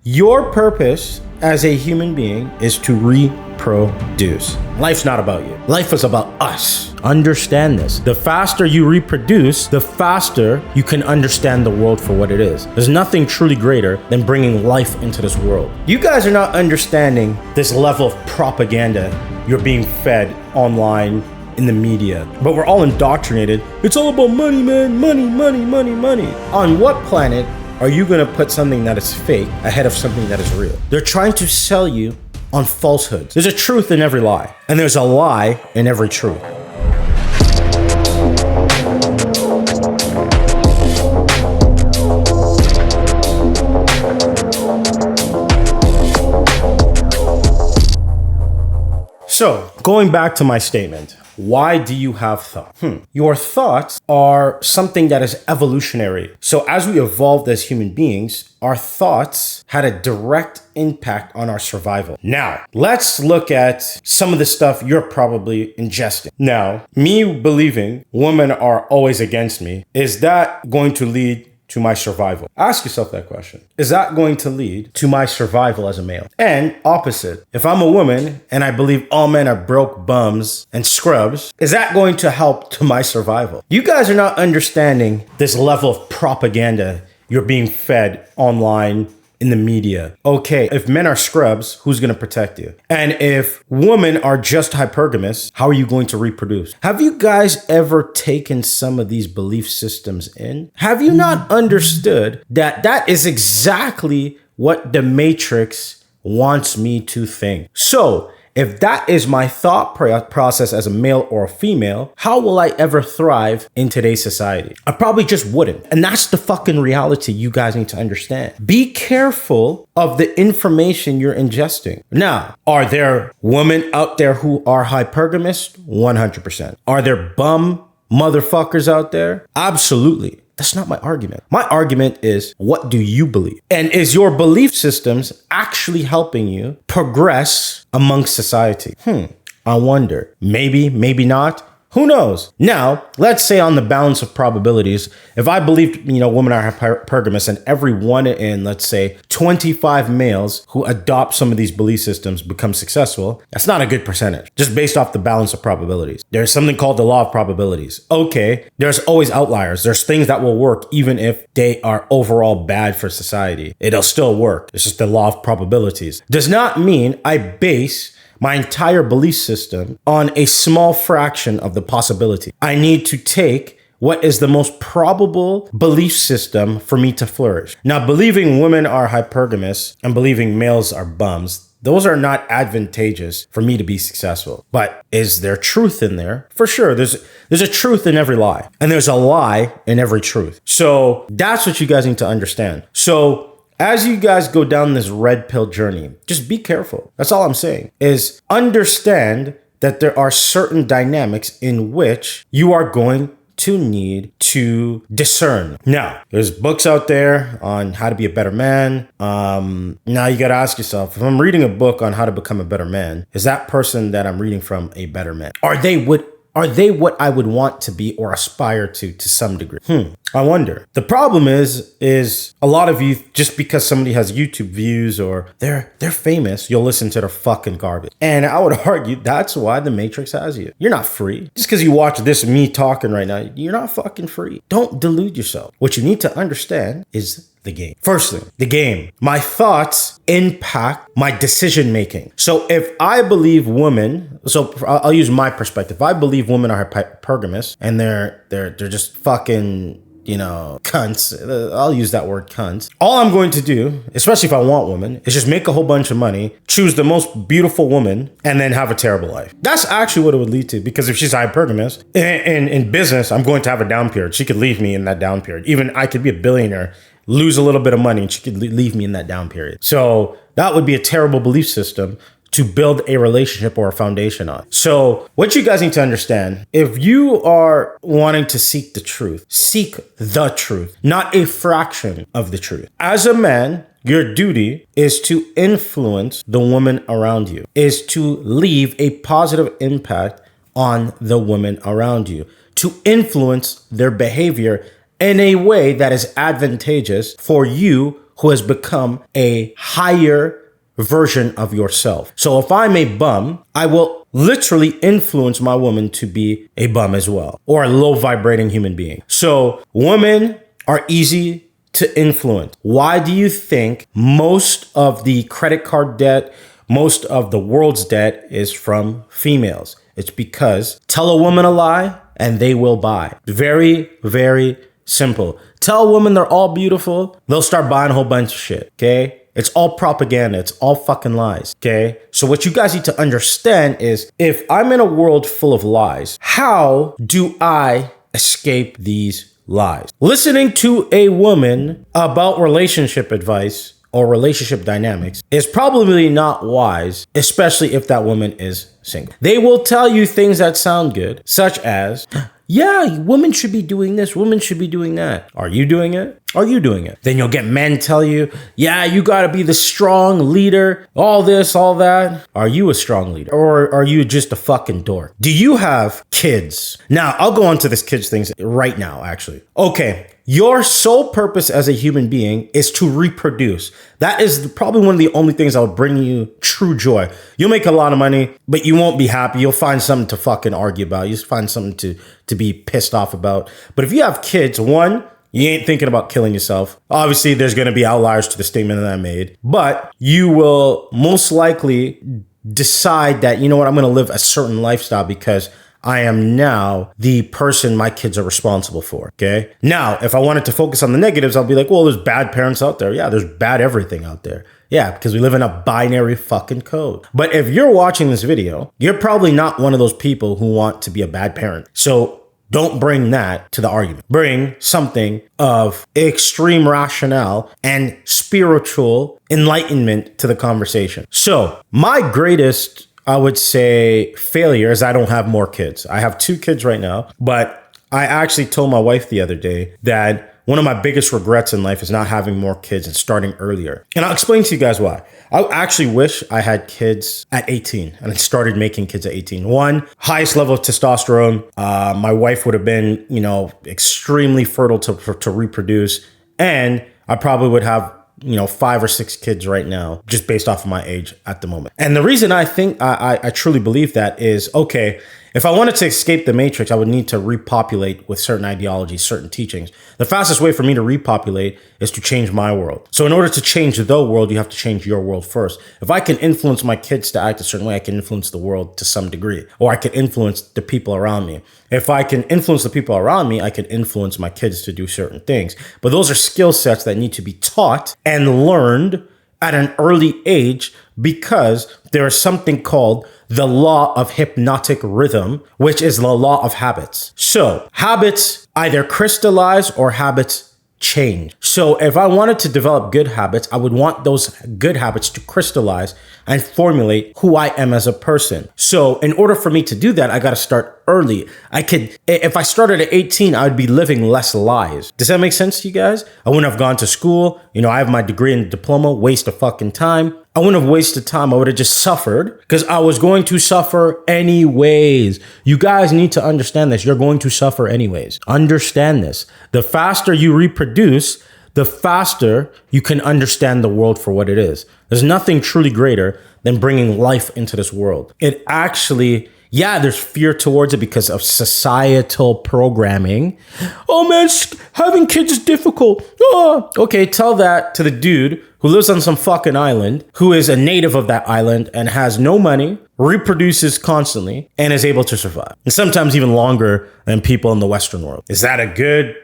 Your purpose as a human being is to reproduce. Life's not about you. Life is about us. Understand this. The faster you reproduce, the faster you can understand the world for what it is. There's nothing truly greater than bringing life into this world. You guys are not understanding this level of propaganda you're being fed online, in the media, but we're all indoctrinated. It's all about money, man. Money, money, money, money. On what planet are you gonna put something that is fake ahead of something that is real? They're trying to sell you on falsehoods. There's a truth in every lie, and there's a lie in every truth. So, going back to my statement, why do you have thoughts? Your thoughts are something that is evolutionary. So as we evolved as human beings, our thoughts had a direct impact on our survival. Now, let's look at some of the stuff you're probably ingesting. Now, me believing women are always against me, is that going to lead to my survival? Ask yourself that question. Is that going to lead to my survival as a male? And opposite, if I'm a woman and I believe all men are broke bums and scrubs, is that going to help to my survival? You guys are not understanding this level of propaganda you're being fed online, in the media. Okay, if men are scrubs, who's going to protect you? And if women are just hypergamous, how are you going to reproduce? Have you guys ever taken some of these belief systems in? Have you not understood that that is exactly what the Matrix wants me to think? So, if that is my thought process as a male or a female, how will I ever thrive in today's society? I probably just wouldn't. And that's the fucking reality you guys need to understand. Be careful of the information you're ingesting. Now, are there women out there who are hypergamous? 100%. Are there bum motherfuckers out there? Absolutely. That's not my argument. My argument is, what do you believe? And is your belief systems actually helping you progress amongst society? I wonder. Maybe, maybe not. Who knows? Now, let's say on the balance of probabilities, if I believed, women are hypergamous and every one in, let's say, 25 males who adopt some of these belief systems become successful, that's not a good percentage, just based off the balance of probabilities. There's something called the law of probabilities. Okay, there's always outliers. There's things that will work even if they are overall bad for society. It'll still work. It's just the law of probabilities. Does not mean I base my entire belief system on a small fraction of the possibility. I need to take what is the most probable belief system for me to flourish. Now, believing women are hypergamous and believing males are bums, those are not advantageous for me to be successful. But is there truth in there? For sure. There's a truth in every lie, and there's a lie in every truth. So that's what you guys need to understand. So as you guys go down this red pill journey, just be careful. That's all I'm saying, is understand that there are certain dynamics in which you are going to need to discern. Now, there's books out there on how to be a better man. Now you got to ask yourself, if I'm reading a book on how to become a better man, is that person that I'm reading from a better man? Are they what I would want to be or aspire to some degree? I wonder. The problem is a lot of you, just because somebody has YouTube views or they're famous, you'll listen to their fucking garbage. And I would argue that's why the Matrix has you. You're not free. Just because you watch this, me talking right now, you're not fucking free. Don't delude yourself. What you need to understand is the game. First thing, the game. My thoughts impact my decision making. So if I believe women, so I'll use my perspective. If I believe women are hypergamous and they're just fucking, cunts. I'll use that word, cunts. All I'm going to do, especially if I want women, is just make a whole bunch of money, choose the most beautiful woman, and then have a terrible life. That's actually what it would lead to, because if she's hypergamous, in business, I'm going to have a down period. She could leave me in that down period. Even I could be a billionaire, lose a little bit of money, and she could leave me in that down period. So that would be a terrible belief system to build a relationship or a foundation on. So what you guys need to understand, if you are wanting to seek the truth, not a fraction of the truth. As a man, your duty is to influence the woman around you, is to leave a positive impact on the women around you, to influence their behavior in a way that is advantageous for you who has become a higher version of yourself. So if I'm a bum, I will literally influence my woman to be a bum as well, or a low vibrating human being. So women are easy to influence. Why do you think most of the credit card debt, most of the world's debt is from females? It's because tell a woman a lie and they will buy. Very, very simple. Tell women they're all beautiful, they'll start buying a whole bunch of shit, okay? It's all propaganda. It's all fucking lies, okay? So what you guys need to understand is if I'm in a world full of lies, how do I escape these lies? Listening to a woman about relationship advice or relationship dynamics is probably not wise, especially if that woman is single. They will tell you things that sound good, such as, yeah, women should be doing this, women should be doing that. Are you doing it? Are you doing it? Then you'll get men tell you, yeah, you gotta be the strong leader, all this, all that. Are you a strong leader? Or are you just a fucking dork? Do you have kids? Now, I'll go on to this kids things right now, actually. Okay. Your sole purpose as a human being is to reproduce. That is probably one of the only things that will bring you true joy. You'll make a lot of money, but you won't be happy. You'll find something to fucking argue about. You'll find something to be pissed off about. But if you have kids, one, you ain't thinking about killing yourself. Obviously, there's going to be outliers to the statement that I made, but you will most likely decide that, you know what, I'm going to live a certain lifestyle because I am now the person my kids are responsible for, okay? Now, if I wanted to focus on the negatives, I'll be like, well, there's bad parents out there. Yeah, there's bad everything out there. Yeah, because we live in a binary fucking code. But if you're watching this video, you're probably not one of those people who want to be a bad parent. So don't bring that to the argument. Bring something of extreme rationale and spiritual enlightenment to the conversation. So my greatest, I would say, failure is I don't have more kids. I have 2 kids right now, but I actually told my wife the other day that one of my biggest regrets in life is not having more kids and starting earlier. And I'll explain to you guys why. I actually wish I had kids at 18 and I started making kids at 18. One, highest level of testosterone. My wife would have been, extremely fertile to reproduce. And I probably would have 5 or 6 kids right now, just based off of my age at the moment. And the reason I think I truly believe that is, okay, if I wanted to escape the matrix, I would need to repopulate with certain ideologies, certain teachings. The fastest way for me to repopulate is to change my world. So in order to change the world, you have to change your world first. If I can influence my kids to act a certain way, I can influence the world to some degree, or I can influence the people around me. If I can influence the people around me, I can influence my kids to do certain things. But those are skill sets that need to be taught and learned at an early age, because there is something called the law of hypnotic rhythm, which is the law of habits. So habits either crystallize or habits change. So if I wanted to develop good habits, I would want those good habits to crystallize and formulate who I am as a person. So in order for me to do that, I got to start early. If I started at 18, I would be living less lies. Does that make sense to you guys? I wouldn't have gone to school. I have my degree and diploma, waste of fucking time. I wouldn't have wasted time. I would have just suffered because I was going to suffer anyways. You guys need to understand this. You're going to suffer anyways. Understand this. The faster you reproduce, the faster you can understand the world for what it is. There's nothing truly greater than bringing life into this world. It actually, yeah, there's fear towards it because of societal programming. Oh man, having kids is difficult. Oh. Okay, tell that to the dude who lives on some fucking island, who is a native of that island and has no money, reproduces constantly, and is able to survive. And sometimes even longer than people in the Western world. Is that a good,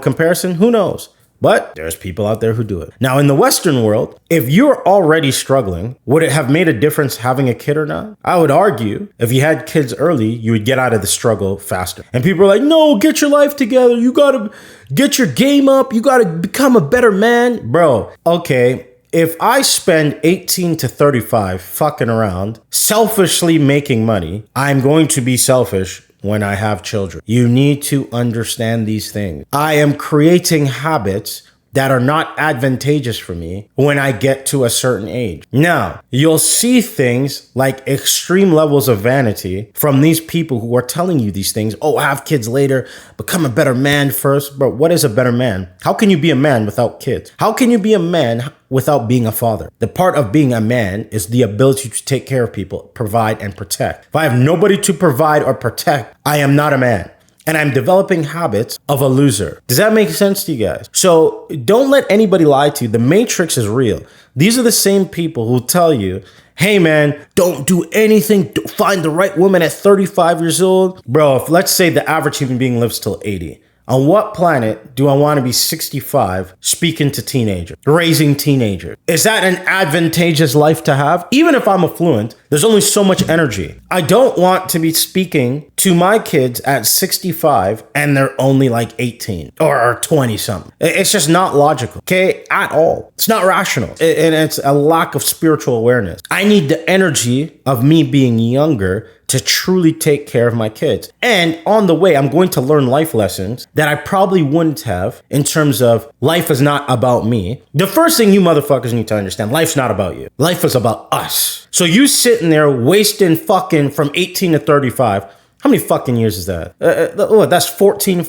comparison? Who knows? But there's people out there who do it. Now, in the Western world, if you're already struggling, would it have made a difference having a kid or not? I would argue if you had kids early, you would get out of the struggle faster. And people are like, no, get your life together. You got to get your game up. You got to become a better man. Bro, okay. If I spend 18 to 35 fucking around, selfishly making money, I'm going to be selfish when I have children. You need to understand these things. I am creating habits that are not advantageous for me when I get to a certain age. Now, you'll see things like extreme levels of vanity from these people who are telling you these things. Oh, have kids later, become a better man first. But what is a better man? How can you be a man without kids? How can you be a man without being a father? The part of being a man is the ability to take care of people, provide and protect. If I have nobody to provide or protect, I am not a man. And I'm developing habits of a loser. Does that make sense to you guys? So don't let anybody lie to you. The Matrix is real. These are the same people who tell you, hey man, don't do anything. Find the right woman at 35 years old. Bro, if let's say the average human being lives till 80. On what planet do I want to be 65 speaking to teenagers, raising teenagers? Is that an advantageous life to have? Even if I'm affluent, there's only so much energy. I don't want to be speaking to my kids at 65 and they're only like 18 or 20 something. It's just not logical, okay? At all. It's not rational. And it's a lack of spiritual awareness. I need the energy of me being younger to truly take care of my kids. And on the way, I'm going to learn life lessons that I probably wouldn't have in terms of life is not about me. The first thing you motherfuckers need to understand, life's not about you. Life is about us. So you sitting there wasting fucking from 18 to 35. How many fucking years is that? That's 14,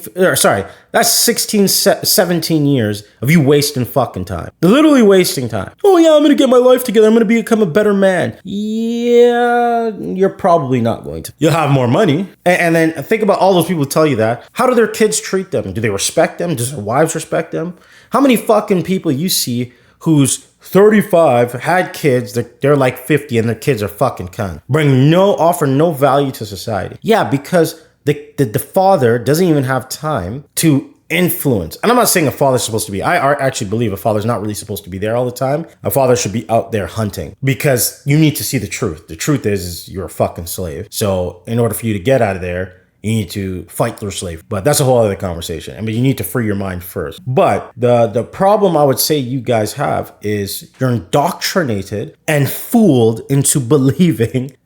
that's 16, 17 years of you wasting fucking time. Literally wasting time. Oh yeah, I'm gonna get my life together. I'm gonna become a better man. Yeah, you're probably not going to. You'll have more money. And then think about all those people who tell you that. How do their kids treat them? Do they respect them? Does their wives respect them? How many fucking people you see who's 35, had kids, they're like 50 and their kids are fucking cunt. Offer no value to society. Yeah, because the father doesn't even have time to influence. And I'm not saying a father's supposed to be, I actually believe a father's not really supposed to be there all the time. A father should be out there hunting because you need to see the truth. The truth is you're a fucking slave. So in order for you to get out of there, you need to fight through slavery. But that's a whole other conversation. I mean, you need to free your mind first. But the problem I would say you guys have is you're indoctrinated and fooled into believing,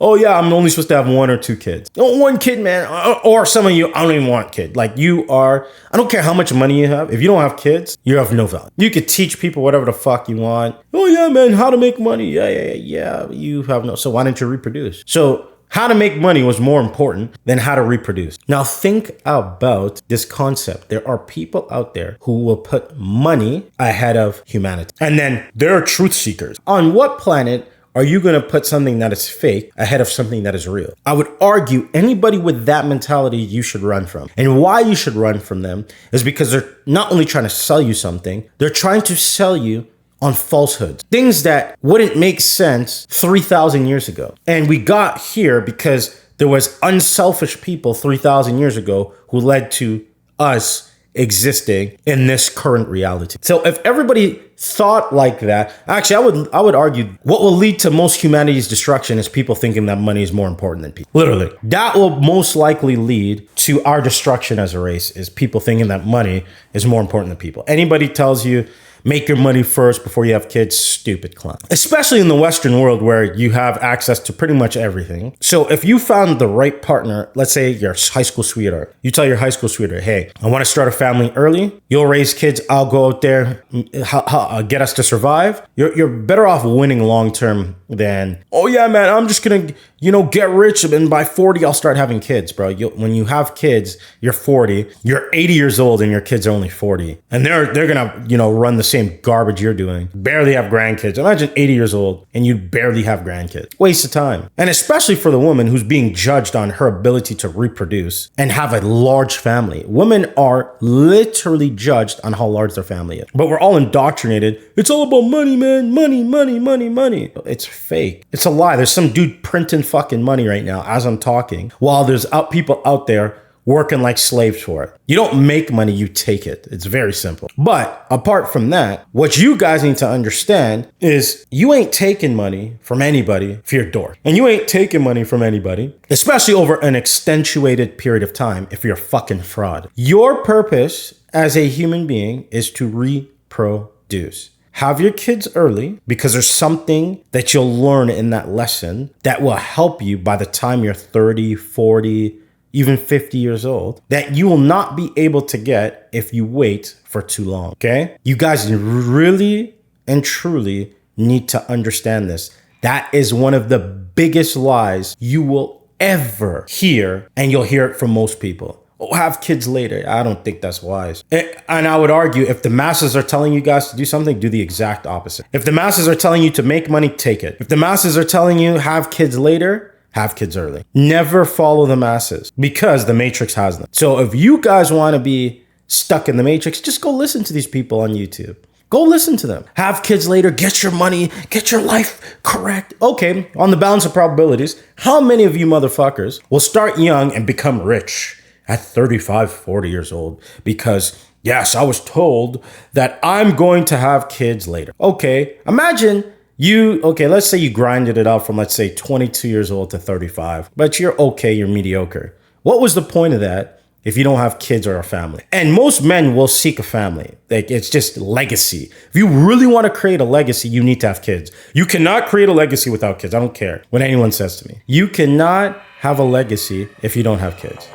oh yeah, I'm only supposed to have one or two kids. Oh, one kid, man. Or some of you, I don't even want kids. Like I don't care how much money you have. If you don't have kids, you have no value. You could teach people whatever the fuck you want. Oh yeah, man, how to make money. Yeah. You have no, so why don't you reproduce? So how to make money was more important than how to reproduce. Now think about this concept. There are people out there who will put money ahead of humanity. And then there are truth seekers. On what planet are you going to put something that is fake ahead of something that is real? I would argue anybody with that mentality you should run from. And why you should run from them is because they're not only trying to sell you something, they're trying to sell you on falsehoods, things that wouldn't make sense 3,000 years ago. And we got here because there was unselfish people 3,000 years ago who led to us existing in this current reality. So if everybody thought like that, actually, I would argue what will lead to most humanity's destruction is people thinking that money is more important than people. Literally, that will most likely lead to our destruction as a race, is people thinking that money is more important than people. Anybody tells you make your money first before you have kids, stupid clown. Especially in the Western world where you have access to pretty much everything. So if you found the right partner, let's say your high school sweetheart, you tell your high school sweetheart, hey, I want to start a family early. You'll raise kids. I'll go out there, get us to survive. You're better off winning long-term than, oh yeah, man, I'm just going to, get rich and by 40, I'll start having kids, bro. When you have kids, you're 40, you're 80 years old and your kids are only 40. And they're going to, run the same garbage you're doing. Barely have grandkids. Imagine 80 years old and you barely have grandkids. Waste of time. And especially for the woman who's being judged on her ability to reproduce and have a large family. Women are literally judged on how large their family is. But we're all indoctrinated. It's all about money, man. Money, money, money, money. It's fake. It's a lie. There's some dude printing fucking money right now as I'm talking, while there's people out there working like slaves for it. You don't make money, you take it. It's very simple. But apart from that, what you guys need to understand is you ain't taking money from anybody for your door. And you ain't taking money from anybody, especially over an extenuated period of time, if you're a fucking fraud. Your purpose as a human being is to reproduce. Have your kids early because there's something that you'll learn in that lesson that will help you by the time you're 30, 40, even 50 years old, that you will not be able to get if you wait for too long. Okay? You guys really and truly need to understand this. That is one of the biggest lies you will ever hear, and you'll hear it from most people. Oh, have kids later. I don't think that's wise. And I would argue, if the masses are telling you guys to do something, do the exact opposite. If the masses are telling you to make money, take it. If the masses are telling you have kids later, have kids early. Never follow the masses, because the matrix has them. So if you guys want to be stuck in the matrix, just go listen to these people on YouTube. Go listen to them. Have kids later, get your money, get your life correct. Okay, on the balance of probabilities, how many of you motherfuckers will start young and become rich at 35, 40 years old? Because, yes, I was told that I'm going to have kids later. Okay, imagine let's say you grinded it out from, let's say, 22 years old to 35, but you're okay, you're mediocre. What was the point of that if you don't have kids or a family? And most men will seek a family. Like, it's just legacy. If you really want to create a legacy, you need to have kids. You cannot create a legacy without kids. I don't care what anyone says to me. You cannot have a legacy if you don't have kids.